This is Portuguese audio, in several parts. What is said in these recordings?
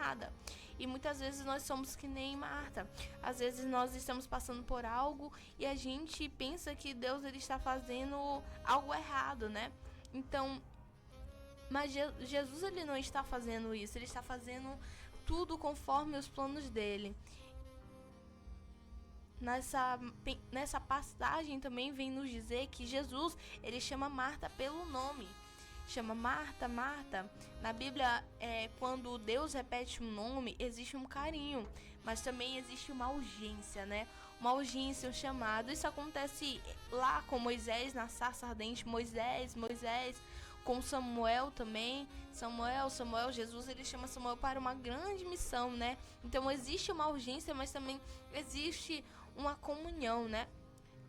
nada. E muitas vezes nós somos que nem Marta. Às vezes nós estamos passando por algo e a gente pensa que Deus ele está fazendo algo errado, né? Então, mas Jesus ele não está fazendo isso. Ele está fazendo tudo conforme os planos dele. Nessa passagem também vem nos dizer que Jesus ele chama Marta pelo nome. Chama Marta, Marta. Na Bíblia, quando Deus repete um nome, existe um carinho, mas também existe uma urgência, né? Uma urgência, um chamado. Isso acontece lá com Moisés, na sarça ardente. Moisés, com Samuel também. Samuel, Jesus ele chama Samuel para uma grande missão, né? Então existe uma urgência, mas também existe uma comunhão, né?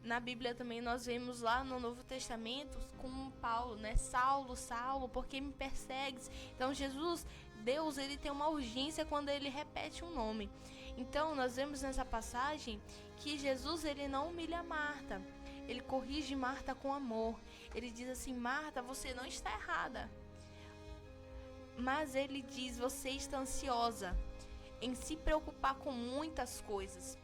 Na Bíblia também nós vemos lá no Novo Testamento com Paulo, né? Saulo, Saulo, por que me persegues? Então Jesus, Deus, ele tem uma urgência quando ele repete um nome. Então nós vemos nessa passagem que Jesus, ele não humilha Marta. Ele corrige Marta com amor. Ele diz assim: Marta, você não está errada. Mas ele diz: você está ansiosa em se preocupar com muitas coisas.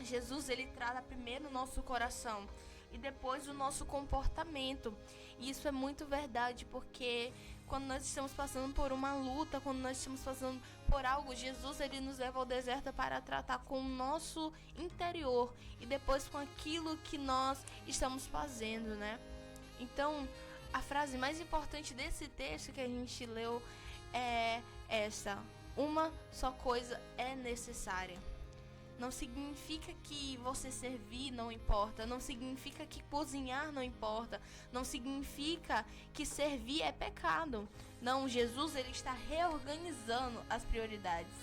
Jesus ele trata primeiro o nosso coração e depois o nosso comportamento. E isso é muito verdade, porque quando nós estamos passando por uma luta, quando nós estamos passando por algo, Jesus ele nos leva ao deserto para tratar com o nosso interior e depois com aquilo que nós estamos fazendo, né? Então, a frase mais importante desse texto que a gente leu é essa: uma só coisa é necessária. Não significa que você servir não importa. Não significa que cozinhar não importa. Não significa que servir é pecado. Não, Jesus ele está reorganizando as prioridades.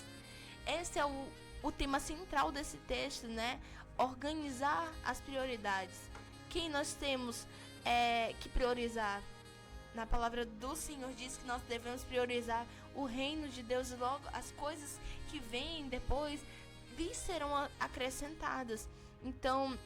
Esse é o tema central desse texto, né? Organizar as prioridades. Quem nós temos que priorizar? Na palavra do Senhor diz que nós devemos priorizar o reino de Deus e logo as coisas que vêm depois serão acrescentadas. Então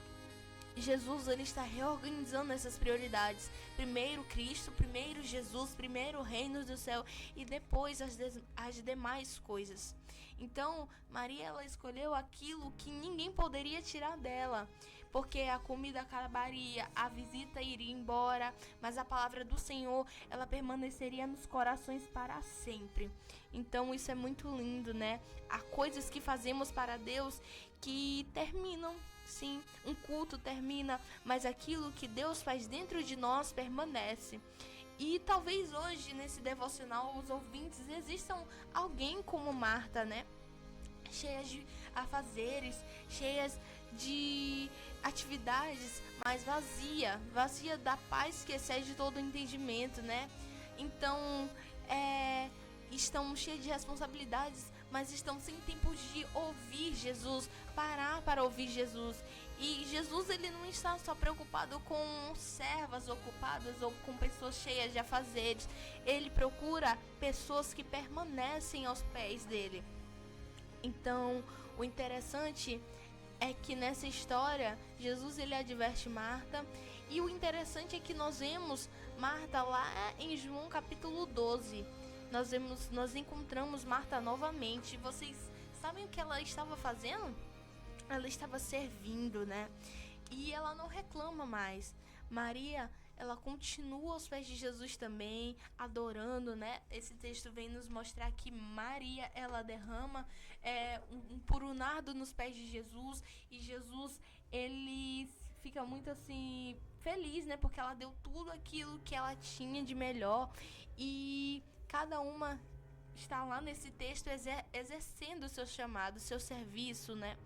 Jesus ele está reorganizando essas prioridades. Primeiro Cristo, primeiro Jesus, primeiro o reino do céu e depois as demais coisas. Então Maria ela escolheu aquilo que ninguém poderia tirar dela, porque a comida acabaria, a visita iria embora, mas a palavra do Senhor ela permaneceria nos corações para sempre. Então isso é muito lindo, né? Há coisas que fazemos para Deus que terminam. Sim, um culto termina, mas aquilo que Deus faz dentro de nós permanece. E talvez hoje, nesse devocional, os ouvintes existam alguém como Marta, né? Cheias de afazeres, cheias de atividades, mas vazia da paz que excede todo o entendimento, né? Então, estão cheios de responsabilidades, mas estão sem tempo de ouvir Jesus, parar para ouvir Jesus. E Jesus ele não está só preocupado com servas ocupadas ou com pessoas cheias de afazeres. Ele procura pessoas que permanecem aos pés dele. Então, o interessante é que nessa história, Jesus ele adverte Marta. E o interessante é que nós vemos Marta lá em João capítulo 12. Nós encontramos Marta novamente. Vocês sabem o que ela estava fazendo? Ela estava servindo, né? E ela não reclama mais. Maria, ela continua aos pés de Jesus também, adorando, né? Esse texto vem nos mostrar que Maria, ela derrama um puro nardo nos pés de Jesus. E Jesus, ele fica muito assim, feliz, né? Porque ela deu tudo aquilo que ela tinha de melhor. E cada uma está lá nesse texto exercendo o seu chamado, o seu serviço, né?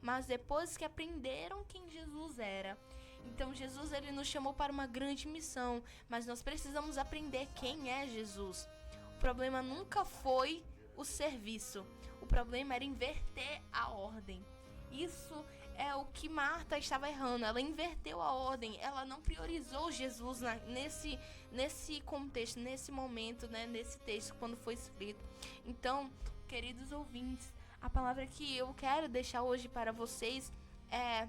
Mas depois que aprenderam quem Jesus era. Então Jesus ele nos chamou para uma grande missão, mas nós precisamos aprender quem é Jesus. O problema nunca foi o serviço. O problema era inverter a ordem. Isso é o que Marta estava errando. Ela inverteu a ordem. Ela não priorizou Jesus nesse contexto, nesse momento, né? Nesse texto, quando foi escrito. Então, queridos ouvintes, a palavra que eu quero deixar hoje para vocês é: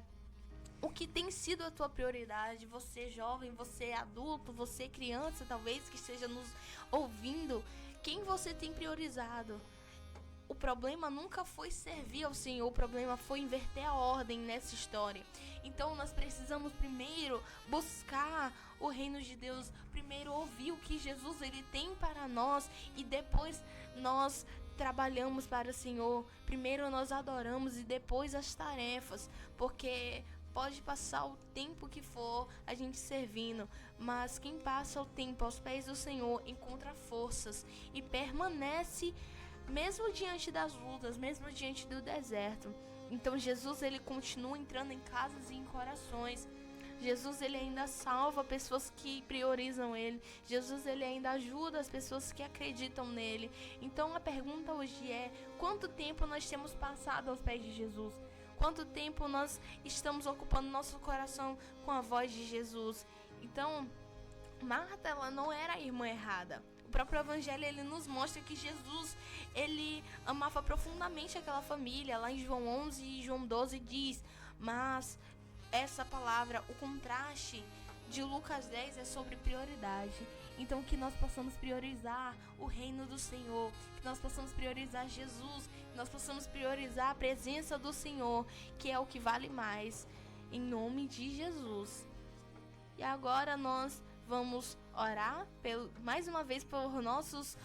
o que tem sido a tua prioridade? Você jovem, você adulto, você criança, talvez que esteja nos ouvindo. Quem você tem priorizado? problema nunca foi servir ao Senhor, o problema foi inverter a ordem nessa história. Então nós precisamos primeiro buscar o reino de Deus, primeiro ouvir o que Jesus ele tem para nós e depois nós trabalhamos para o Senhor. Primeiro nós adoramos e depois as tarefas, porque pode passar o tempo que for a gente servindo, mas quem passa o tempo aos pés do Senhor encontra forças e permanece mesmo diante das lutas, mesmo diante do deserto. Então Jesus ele continua entrando em casas e em corações. Jesus ele ainda salva pessoas que priorizam ele. Jesus ele ainda ajuda as pessoas que acreditam nele. Então a pergunta hoje é: quanto tempo nós temos passado aos pés de Jesus? Quanto tempo nós estamos ocupando nosso coração com a voz de Jesus? Então, Marta, ela não era a irmã errada. O próprio evangelho, ele nos mostra que Jesus, ele amava profundamente aquela família. Lá em João 11 e João 12 diz, mas essa palavra, o contraste de Lucas 10 é sobre prioridade. Então que nós possamos priorizar o reino do Senhor, que nós possamos priorizar Jesus, que nós possamos priorizar a presença do Senhor, que é o que vale mais, em nome de Jesus. E agora nós vamos orar mais uma vez por nossos